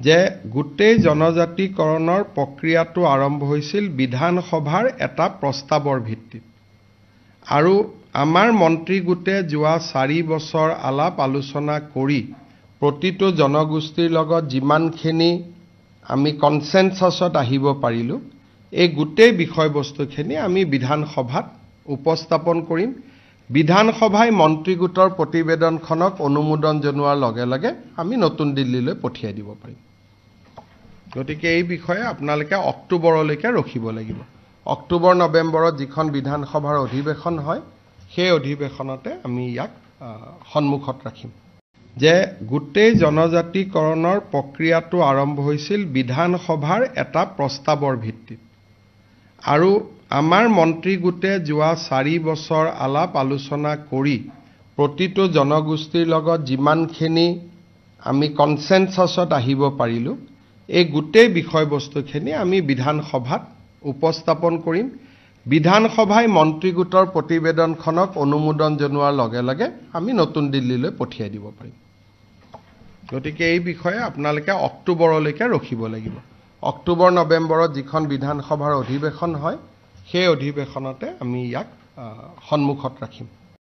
যে গোটেই জনজাতিকৰণৰ প্ৰক্ৰিয়াটো আৰম্ভ হৈছিল বিধানসভাৰ এটা প্ৰস্তাৱৰ ভিত্তিত আৰু আমাৰ মন্ত্ৰী গোটে যোৱা 4 বছৰ আলাপ আলোচনা কৰি প্ৰতিটো জনগোষ্ঠীৰ লগত যিমানখিনি আমি কনসেনসাছত আহিব পাৰিলো এই গোটেই বিষয়বস্তুখিনি আমি বিধানসভাত উপস্থাপন কৰিম বিধানসভাই মন্ত্ৰী গোটৰ প্ৰতিবেদনখনক অনুমোদন জনোৱাৰ লগে লগে আমি নতুন দিল্লীলৈ পঠিয়াই দিব পাৰিম গতিকে এই বিষয়ে আপোনালোকে অক্টোবৰলৈকে ৰখিব লাগিব অক্টোবৰ নৱেম্বৰত যিখন বিধানসভাৰ অধিৱেশন হয় সেই অধিৱেশনতে আমি ইয়াক সন্মুখত ৰাখিম যে গোটেই জনজাতিকৰণৰ প্ৰক্ৰিয়াটো আৰম্ভ হৈছিল বিধানসভাৰ এটা প্ৰস্তাৱৰ ভিত্তিত আৰু আমাৰ মন্ত্ৰী গোটে যোৱা 4 বছৰ আলাপ আলোচনা কৰি প্ৰতিটো জনগোষ্ঠীৰ লগত যিমানখিনি আমি কনসেনসাছত আহিব পাৰিলো এই গোটেই বিষয়বস্তুখিনি আমি বিধানসভাত উপস্থাপন কৰিম বিধানসভাই মন্ত্ৰী গোটৰ প্ৰতিবেদনখনক অনুমোদন জনোৱাৰ লগে লগে আমি নতুন দিল্লীলৈ পঠিয়াই দিব পাৰিম গতিকে এই বিষয়ে আপোনালোকে অক্টোবৰলৈকে ৰখিব লাগিব অক্টোবৰ নৱেম্বৰত যিখন বিধানসভাৰ অধিৱেশন হয় সেই অধিৱেশনতে আমি ইয়াক সন্মুখত ৰাখিম